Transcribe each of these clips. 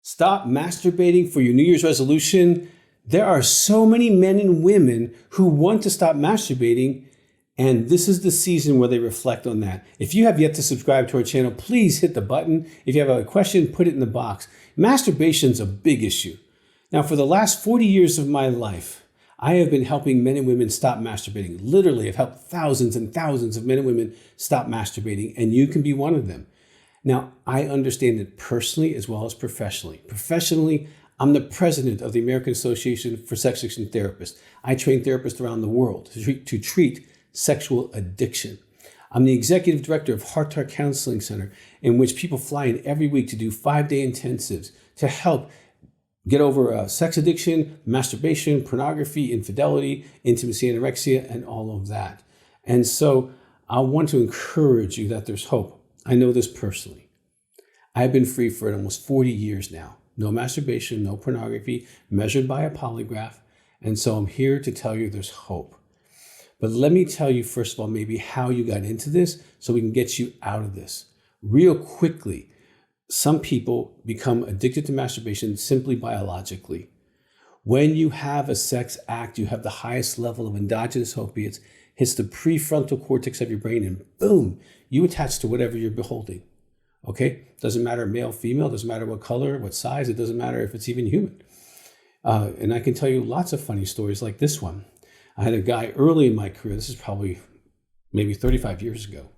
Stop masturbating for your New Year's resolution. There are so many men and women who want to stop masturbating, and this is the season where they reflect on that. If you have yet to subscribe to our channel, please hit the button. If you have a question, put it in the box. Masturbation is a big issue. Now, for the last 40 years of my life, I have been helping men and women stop masturbating. Literally, I've helped thousands and thousands of men and women stop masturbating, and you can be one of them. Now, I understand it personally as well as professionally. Professionally, I'm the president of the American Association for Sex Addiction Therapists. I train therapists around the world to treat sexual addiction. I'm the executive director of Heart to Heart Counseling Center, in which people fly in every week to do 5-day intensives to help get over sex addiction, masturbation, pornography, infidelity, intimacy, anorexia, and all of that. And so I want to encourage you that there's hope. I know this personally. I've been free for almost 40 years now. No masturbation, no pornography, measured by a polygraph. And so I'm here to tell you there's hope. But let me tell you, first of all, maybe how you got into this so we can get you out of this. Real quickly, some people become addicted to masturbation simply biologically. When you have a sex act, you have the highest level of endogenous opiates, hits the prefrontal cortex of your brain, and boom, you attach to whatever you're beholding. Okay? Doesn't matter male, female, doesn't matter what color, what size, it doesn't matter if it's even human. And I can tell you lots of funny stories like this one. I had a guy early in my career, this is probably maybe 35 years ago.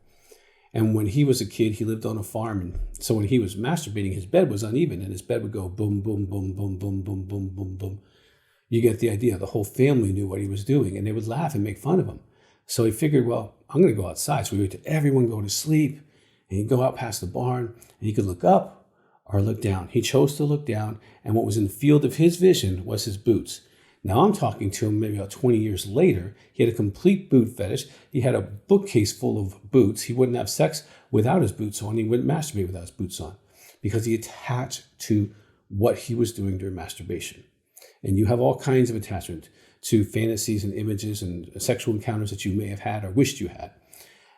And when he was a kid, he lived on a farm. And so when he was masturbating, his bed was uneven and his bed would go boom, boom, boom, boom, boom, boom, boom, boom, boom. You get the idea. The whole family knew what he was doing and they would laugh and make fun of him. So he figured, well, I'm going to go outside. So we wait till everyone go to sleep and he'd go out past the barn and he could look up or look down. He chose to look down, and what was in the field of his vision was his boots. Now I'm talking to him maybe about 20 years later. He had a complete boot fetish. He had a bookcase full of boots. He wouldn't have sex without his boots on. He wouldn't masturbate without his boots on because he attached to what he was doing during masturbation. And you have all kinds of attachment to fantasies and images and sexual encounters that you may have had or wished you had.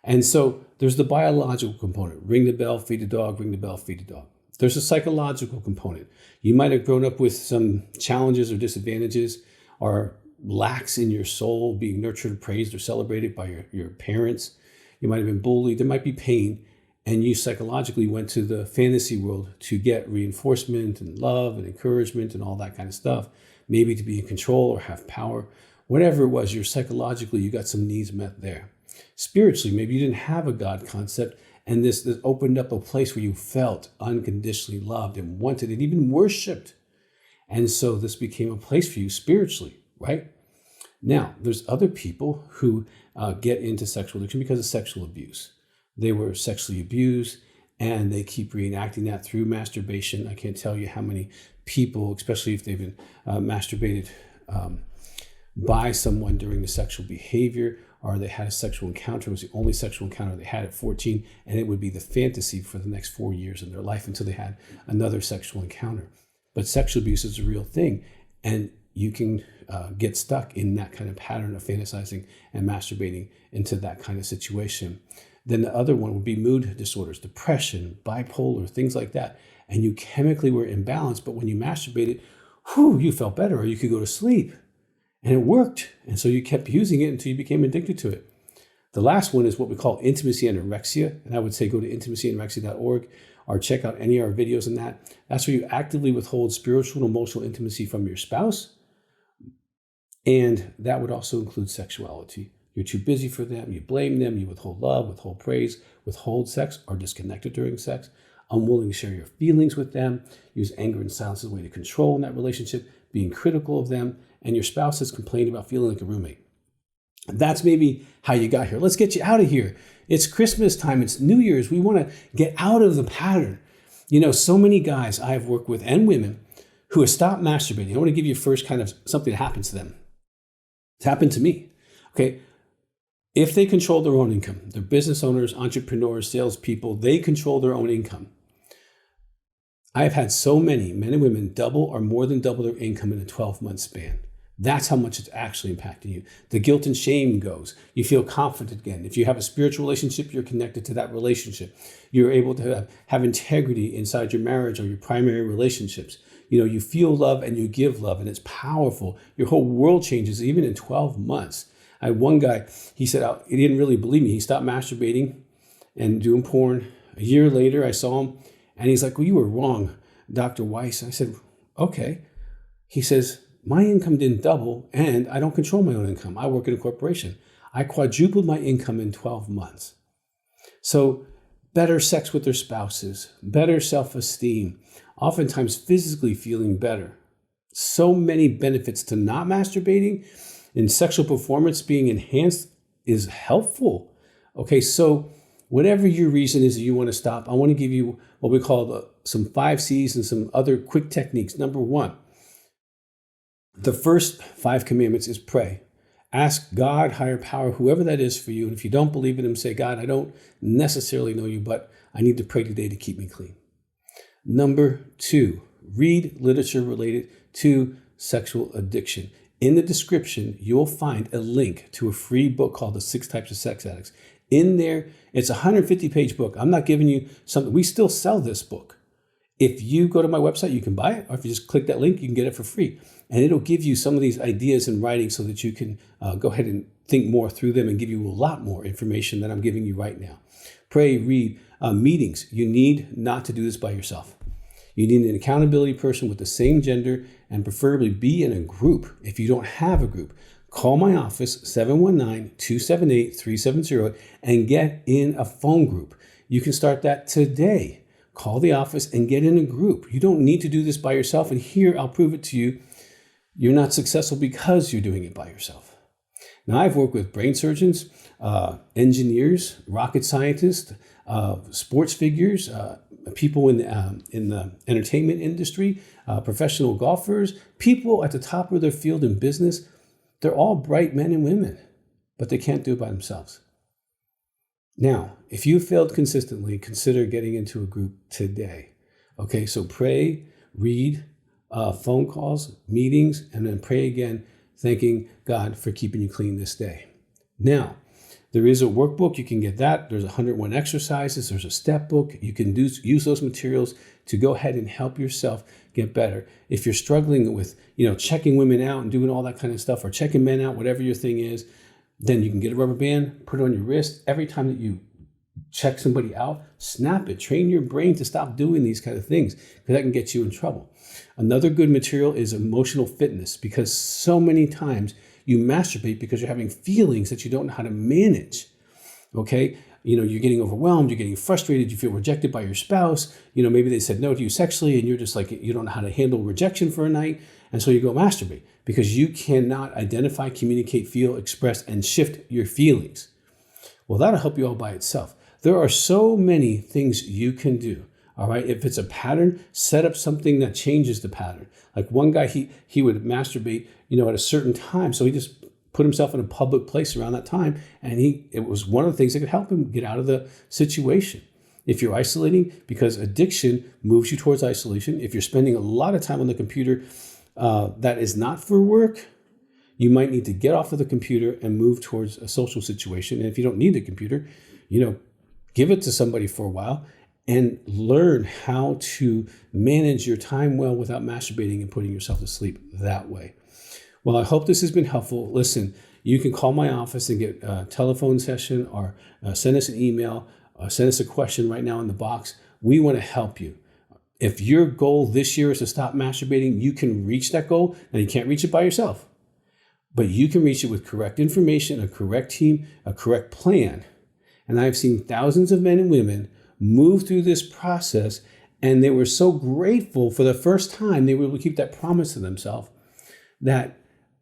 And so there's the biological component. Ring the bell, feed the dog, ring the bell, feed the dog. There's a psychological component. You might have grown up with some challenges or disadvantages or lacks in your soul, being nurtured, praised, or celebrated by your parents. You might have been bullied. There might be pain. And you psychologically went to the fantasy world to get reinforcement and love and encouragement and all that kind of stuff. Maybe to be in control or have power. Whatever it was, psychologically, you got some needs met there. Spiritually, maybe you didn't have a God concept, and this opened up a place where you felt unconditionally loved and wanted and even worshipped. And so this became a place for you spiritually, right? Now, there's other people who get into sexual addiction because of sexual abuse. They were sexually abused and they keep reenacting that through masturbation. I can't tell you how many people, especially if they've been masturbated by someone during the sexual behavior, or they had a sexual encounter. It was the only sexual encounter they had at 14, and it would be the fantasy for the next 4 years of their life until they had another sexual encounter. But sexual abuse is a real thing, and you can get stuck in that kind of pattern of fantasizing and masturbating into that kind of situation. Then the other one would be mood disorders, depression, bipolar, things like that. And you chemically were imbalanced, but when you masturbated, you felt better, or you could go to sleep. And it worked. And so you kept using it until you became addicted to it. The last one is what we call intimacy anorexia. And I would say go to intimacyanorexia.org or check out any of our videos on that. That's where you actively withhold spiritual and emotional intimacy from your spouse. And that would also include sexuality. You're too busy for them. You blame them. You withhold love, withhold praise, withhold sex, or disconnected during sex. Unwilling to share your feelings with them. Use anger and silence as a way to control in that relationship. Being critical of them. And your spouse has complained about feeling like a roommate. That's maybe how you got here. Let's get you out of here. It's Christmas time. It's New Year's. We want to get out of the pattern. You know, so many guys I've worked with and women who have stopped masturbating. I want to give you first kind of something that happens to them. It's happened to me. Okay. If they control their own income, they're business owners, entrepreneurs, salespeople, they control their own income. I've had so many men and women double or more than double their income in a 12-month span. That's how much it's actually impacting you. The guilt and shame goes. You feel confident again. If you have a spiritual relationship, you're connected to that relationship. You're able to have integrity inside your marriage or your primary relationships. You feel love and you give love, and it's powerful. Your whole world changes even in 12 months. I had one guy, he said he didn't really believe me. He stopped masturbating and doing porn. A year later, I saw him, and he's like, well, you were wrong, Dr. Weiss. I said, okay. He says, my income didn't double, and I don't control my own income. I work in a corporation. I quadrupled my income in 12 months. So better sex with their spouses, better self-esteem, oftentimes physically feeling better. So many benefits to not masturbating, and sexual performance being enhanced is helpful. Okay, so whatever your reason is that you want to stop, I want to give you what we call some 5 C's and some other quick techniques. Number 1, the first 5 commandments is pray. Ask God, higher power, whoever that is for you. And if you don't believe in him, say, God, I don't necessarily know you, but I need to pray today to keep me clean. Number 2, read literature related to sexual addiction. In the description, you will find a link to a free book called The 6 Types of Sex Addicts. In there, it's a 150-page book. I'm not giving you something. We still sell this book. If you go to my website, you can buy it. Or if you just click that link, you can get it for free. And it'll give you some of these ideas in writing so that you can go ahead and think more through them and give you a lot more information than I'm giving you right now. Pray, read, meetings. You need not to do this by yourself. You need an accountability person with the same gender, and preferably be in a group. If you don't have a group, call my office, 719-278-370, and get in a phone group. You can start that today. Call the office and get in a group. You don't need to do this by yourself. And here, I'll prove it to you. You're not successful because you're doing it by yourself. Now, I've worked with brain surgeons, engineers, rocket scientists, sports figures, people in the entertainment industry, professional golfers, people at the top of their field in business. They're all bright men and women, but they can't do it by themselves. Now, if you failed consistently, consider getting into a group today. Okay, so pray, read, phone calls, meetings, and then pray again, thanking God for keeping you clean this day. Now, there is a workbook. You can get that. There's 101 exercises. There's a step book. You can use those materials to go ahead and help yourself get better. If you're struggling with, checking women out and doing all that kind of stuff, or checking men out, whatever your thing is, then you can get a rubber band, put it on your wrist. Every time that you check somebody out, snap it. Train your brain to stop doing these kind of things, because that can get you in trouble. Another good material is emotional fitness, because so many times you masturbate because you're having feelings that you don't know how to manage. Okay? You're getting overwhelmed, you're getting frustrated, you feel rejected by your spouse. Maybe they said no to you sexually, and you're just like, you don't know how to handle rejection for a night. And so you go masturbate because you cannot identify, communicate, feel, express, and shift your feelings. Well, that'll help you all by itself. There are so many things you can do. All right. If it's a pattern, set up something that changes the pattern. Like one guy, he would masturbate, at a certain time. So he just put himself in a public place around that time. And it was one of the things that could help him get out of the situation. If you're isolating, because addiction moves you towards isolation. If you're spending a lot of time on the computer that is not for work, you might need to get off of the computer and move towards a social situation. And if you don't need the computer, give it to somebody for a while and learn how to manage your time well without masturbating and putting yourself to sleep that way. Well, I hope this has been helpful. Listen, you can call my office and get a telephone session, or send us an email, send us a question right now in the box. We want to help you. If your goal this year is to stop masturbating, you can reach that goal. Now, you can't reach it by yourself, but you can reach it with correct information, a correct team, a correct plan. And I've seen thousands of men and women move through this process, and they were so grateful for the first time they were able to keep that promise to themselves that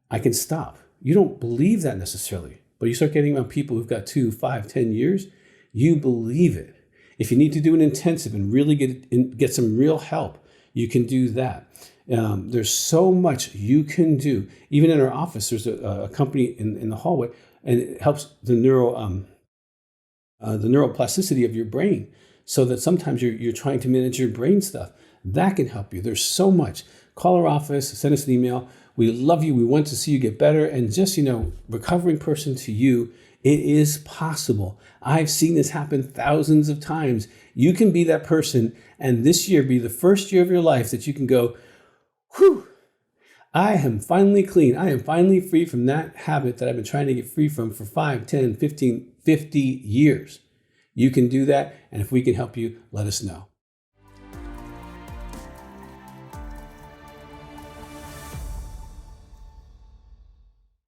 I can stop. You don't believe that necessarily, but you start getting around people who've got 2, 5, 10 years, you believe it. If you need to do an intensive and really get some real help, you can do that. There's so much you can do. Even in our office, there's a company in the hallway, and it helps the neuroplasticity of your brain, so that sometimes you're trying to manage your brain stuff. that can help you. There's so much. Call our office, send us an email. We love you. We want to see you get better. And just, recovering person to you, it is possible. I've seen this happen thousands of times. You can be that person, and this year be the first year of your life that you can go, whew, I am finally clean. I am finally free from that habit that I've been trying to get free from for 5, 10, 15, 50 years. You can do that. And if we can help you, let us know.